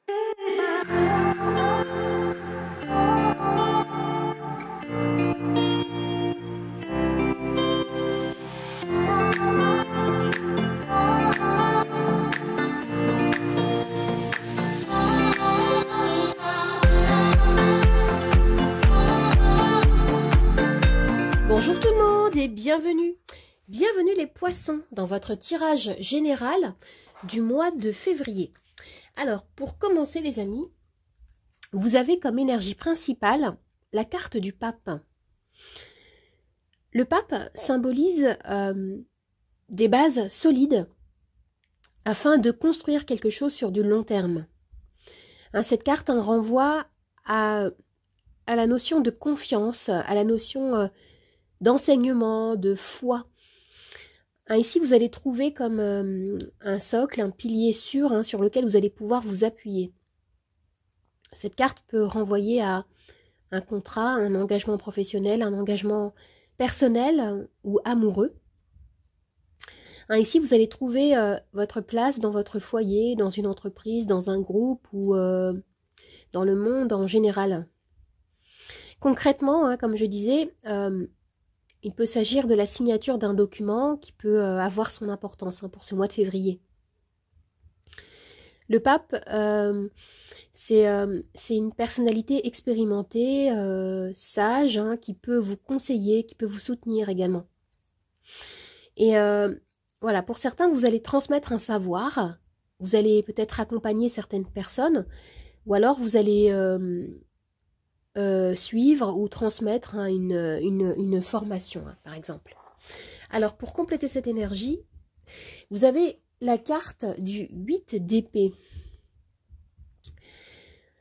Bonjour tout le monde et bienvenue. Bienvenue les poissons dans votre tirage général du mois de février. Alors, pour commencer les amis, vous avez comme énergie principale la carte du pape. Le pape symbolise des bases solides afin de construire quelque chose sur du long terme. Cette carte renvoie à la notion de confiance, à la notion d'enseignement, de foi. Ici, vous allez trouver comme un socle, un pilier sûr sur lequel vous allez pouvoir vous appuyer. Cette carte peut renvoyer à un contrat, un engagement professionnel, un engagement personnel ou amoureux. Ici, vous allez trouver votre place dans votre foyer, dans une entreprise, dans un groupe ou dans le monde en général. Concrètement, comme je disais, il peut s'agir de la signature d'un document qui peut avoir son importance pour ce mois de février. Le pape, c'est une personnalité expérimentée, sage, qui peut vous conseiller, qui peut vous soutenir également. Et voilà, pour certains, vous allez transmettre un savoir, vous allez peut-être accompagner certaines personnes, ou alors vous allez suivre ou transmettre une formation, par exemple. Alors, pour compléter cette énergie, vous avez la carte du 8 d'épée.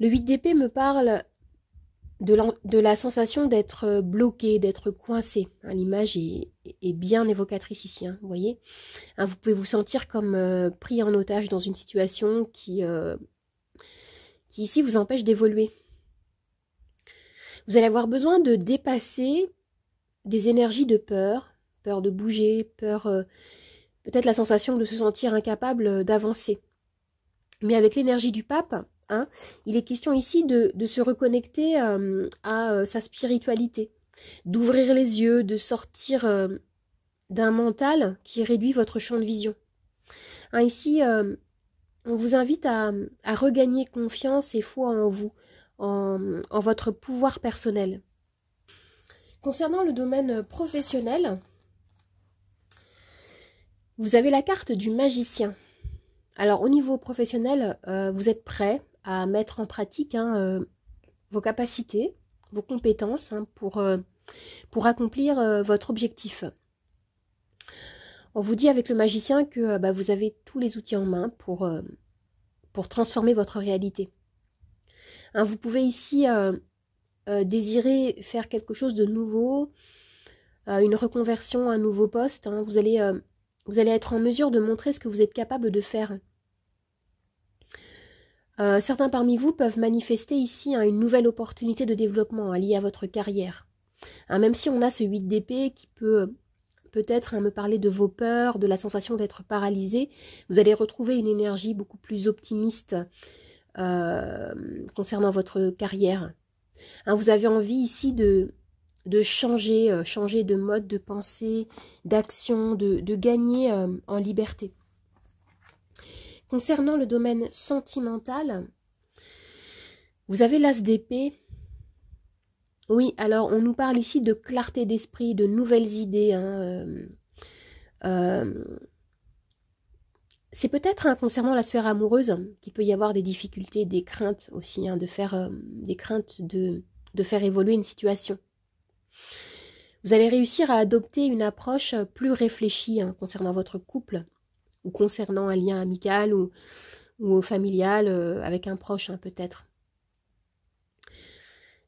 Le 8 d'épée me parle de la sensation d'être bloqué, d'être coincé. L'image est bien évocatrice ici, vous voyez. Vous pouvez vous sentir comme pris en otage dans une situation qui ici vous empêche d'évoluer. Vous allez avoir besoin de dépasser des énergies de peur, peur de bouger, peur, peut-être la sensation de se sentir incapable d'avancer. Mais avec l'énergie du pape, il est question ici de se reconnecter à sa spiritualité, d'ouvrir les yeux, de sortir d'un mental qui réduit votre champ de vision. Ici, on vous invite à regagner confiance et foi en vous, en votre pouvoir personnel. Concernant le domaine professionnel, vous avez la carte du magicien. Alors au niveau professionnel, vous êtes prêt à mettre en pratique vos capacités, vos compétences pour accomplir votre objectif. On vous dit avec le magicien que vous avez tous les outils en main pour transformer votre réalité. Vous pouvez ici désirer faire quelque chose de nouveau, une reconversion, un nouveau poste. Vous allez être en mesure de montrer ce que vous êtes capable de faire. Certains parmi vous peuvent manifester ici une nouvelle opportunité de développement liée à votre carrière. Même si on a ce 8 d'épée qui peut peut-être me parler de vos peurs, de la sensation d'être paralysé, vous allez retrouver une énergie beaucoup plus optimiste concernant votre carrière. Vous avez envie ici de changer de mode de pensée, d'action, de gagner en liberté. Concernant le domaine sentimental, vous avez l'as d'épée. Oui, alors on nous parle ici de clarté d'esprit, de nouvelles idées. C'est peut-être concernant la sphère amoureuse qu'il peut y avoir des difficultés, des craintes aussi, des craintes de faire évoluer une situation. Vous allez réussir à adopter une approche plus réfléchie concernant votre couple ou concernant un lien amical ou familial avec un proche peut-être.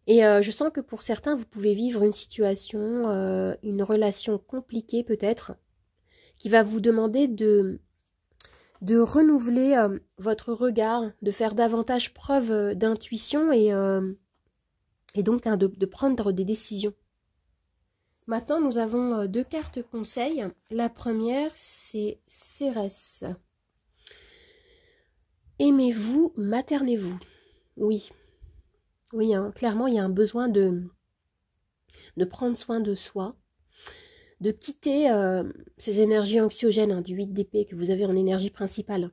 Et je sens que pour certains, vous pouvez vivre une situation, une relation compliquée peut-être, qui va vous demander de renouveler votre regard, de faire davantage preuve d'intuition et donc de prendre des décisions. Maintenant, nous avons deux cartes conseils. La première, c'est Cérès. Aimez-vous, maternez-vous. Oui, oui, hein, clairement, il y a un besoin de prendre soin de soi, de quitter ces énergies anxiogènes du 8 d'épée que vous avez en énergie principale.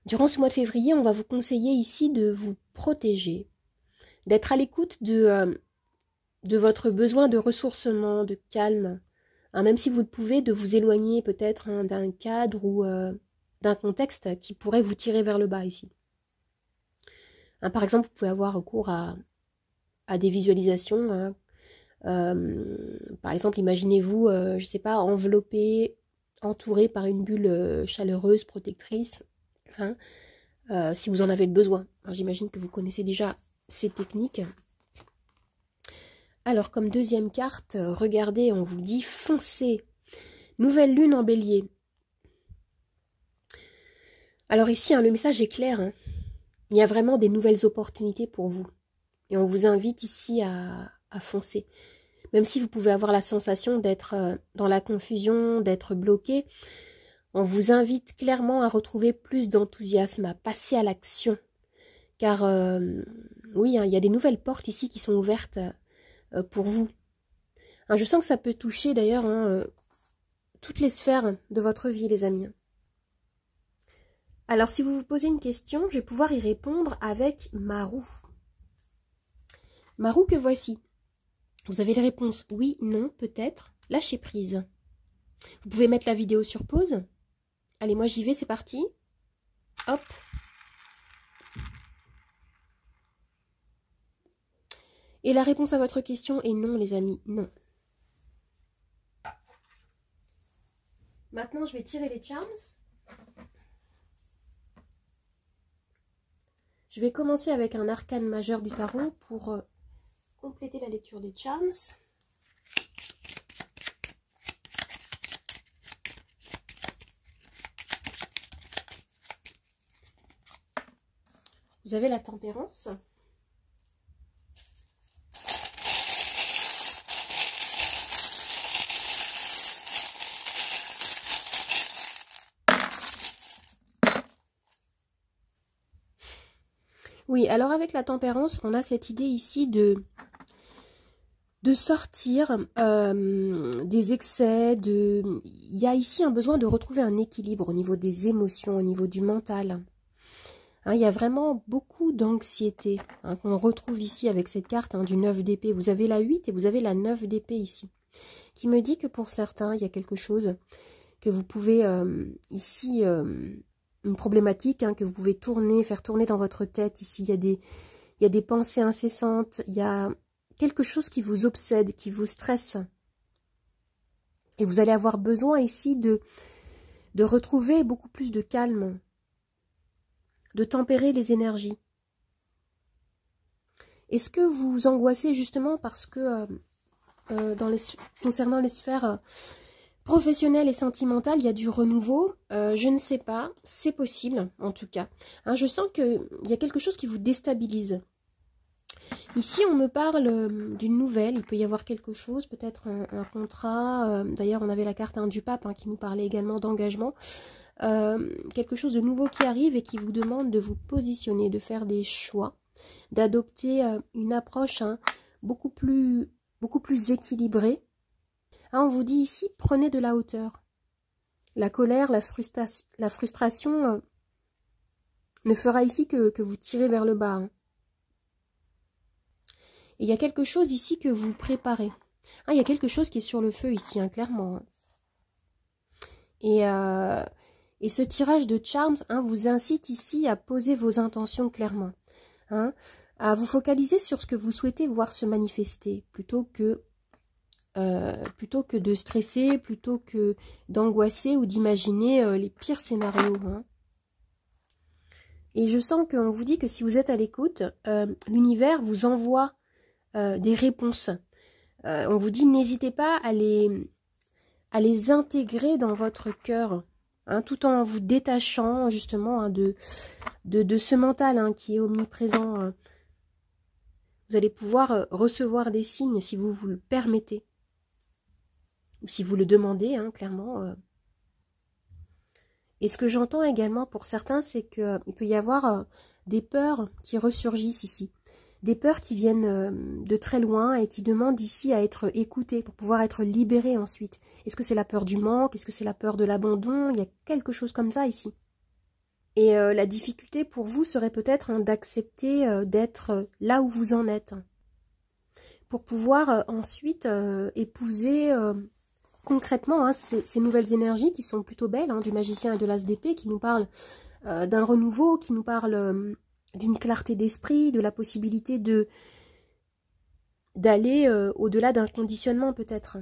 Durant ce mois de février, on va vous conseiller ici de vous protéger, d'être à l'écoute de votre besoin de ressourcement, de calme, hein, même si vous le pouvez, de vous éloigner peut-être d'un cadre ou d'un contexte qui pourrait vous tirer vers le bas ici. Hein, par exemple, vous pouvez avoir recours à des visualisations. Hein. Par exemple, imaginez-vous, je ne sais pas, enveloppé, entouré par une bulle chaleureuse, protectrice, hein, si vous en avez le besoin. J'imagine que vous connaissez déjà ces techniques. Alors, comme deuxième carte, regardez, on vous dit foncez. Nouvelle lune en bélier. Alors ici, hein, le message est clair. Hein. Il y a vraiment des nouvelles opportunités pour vous. Et on vous invite ici à foncer. Même si vous pouvez avoir la sensation d'être dans la confusion, d'être bloqué, on vous invite clairement à retrouver plus d'enthousiasme, à passer à l'action. Car oui, hein, il y a des nouvelles portes ici qui sont ouvertes pour vous. Hein, je sens que ça peut toucher d'ailleurs toutes les sphères de votre vie, les amis. Alors, si vous vous posez une question, je vais pouvoir y répondre avec ma roue. Ma roue que voici. Vous avez les réponses oui, non, peut-être, lâchez prise. Vous pouvez mettre la vidéo sur pause. Allez, moi j'y vais, c'est parti. Hop. Et la réponse à votre question est non, les amis, non. Maintenant, je vais tirer les charms. Je vais commencer avec un arcane majeur du tarot pour compléter la lecture des charms. Vous avez la tempérance. Oui, alors avec la tempérance, on a cette idée ici de sortir des excès, il y a ici un besoin de retrouver un équilibre au niveau des émotions, au niveau du mental. Hein, il y a vraiment beaucoup d'anxiété qu'on retrouve ici avec cette carte du 9 d'épée. Vous avez la 8 et vous avez la 9 d'épée ici, qui me dit que pour certains, il y a quelque chose que vous pouvez ici... une problématique que vous pouvez faire tourner dans votre tête. Ici, il y a des pensées incessantes, il y a quelque chose qui vous obsède, qui vous stresse. Et vous allez avoir besoin ici de retrouver beaucoup plus de calme, de tempérer les énergies. Est-ce que vous vous angoissez justement parce que concernant les sphères... professionnel et sentimental, il y a du renouveau, je ne sais pas, c'est possible en tout cas. Hein, je sens qu'il y a quelque chose qui vous déstabilise. Ici, on me parle d'une nouvelle, il peut y avoir quelque chose, peut-être un contrat. D'ailleurs, on avait la carte du pape qui nous parlait également d'engagement. Quelque chose de nouveau qui arrive et qui vous demande de vous positionner, de faire des choix, d'adopter une approche beaucoup plus équilibrée. On vous dit ici, prenez de la hauteur. La colère, la frustration ne fera ici que vous tirer vers le bas. Et il y a quelque chose ici que vous préparez. Il y a quelque chose qui est sur le feu ici, clairement. Et ce tirage de charms vous incite ici à poser vos intentions clairement. À vous focaliser sur ce que vous souhaitez voir se manifester, plutôt que de stresser, plutôt que d'angoisser ou d'imaginer les pires scénarios. Et je sens qu'on vous dit que si vous êtes à l'écoute, l'univers vous envoie des réponses. On vous dit n'hésitez pas à les intégrer dans votre cœur, tout en vous détachant justement de ce mental qui est omniprésent. Vous allez pouvoir recevoir des signes si vous vous le permettez. Ou si vous le demandez, clairement. Et ce que j'entends également pour certains, c'est qu'il peut y avoir des peurs qui ressurgissent ici. Des peurs qui viennent de très loin et qui demandent ici à être écoutées pour pouvoir être libérées ensuite. Est-ce que c'est la peur du manque? Est-ce que c'est la peur de l'abandon? Il y a quelque chose comme ça ici. Et la difficulté pour vous serait peut-être d'accepter d'être là où vous en êtes. Pour pouvoir ensuite épouser concrètement ces nouvelles énergies qui sont plutôt belles, du magicien et de l'as d'épée, qui nous parlent d'un renouveau, qui nous parlent d'une clarté d'esprit, de la possibilité d'aller au-delà d'un conditionnement peut-être.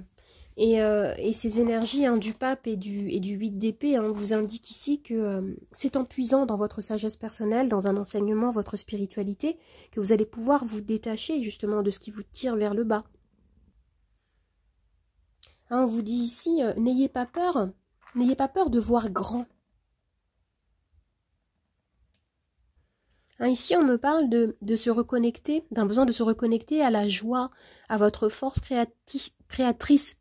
Et ces énergies du pape et du 8 d'épée vous indiquent ici que c'est en puisant dans votre sagesse personnelle, dans un enseignement, votre spiritualité, que vous allez pouvoir vous détacher justement de ce qui vous tire vers le bas. On vous dit ici, n'ayez pas peur de voir grand. Ici, on me parle de se reconnecter, d'un besoin de se reconnecter à la joie, à votre force créatrice,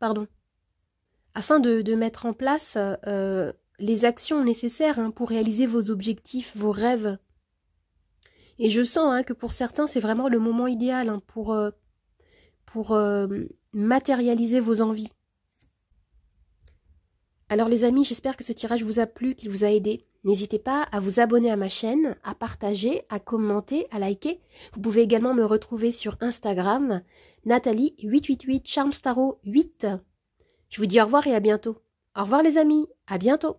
afin de mettre en place les actions nécessaires pour réaliser vos objectifs, vos rêves. Et je sens que pour certains, c'est vraiment le moment idéal pour matérialiser vos envies. Alors les amis, j'espère que ce tirage vous a plu, qu'il vous a aidé. N'hésitez pas à vous abonner à ma chaîne, à partager, à commenter, à liker. Vous pouvez également me retrouver sur Instagram, Nathalie888 Charmstaro 8. Je vous dis au revoir et à bientôt. Au revoir les amis, à bientôt.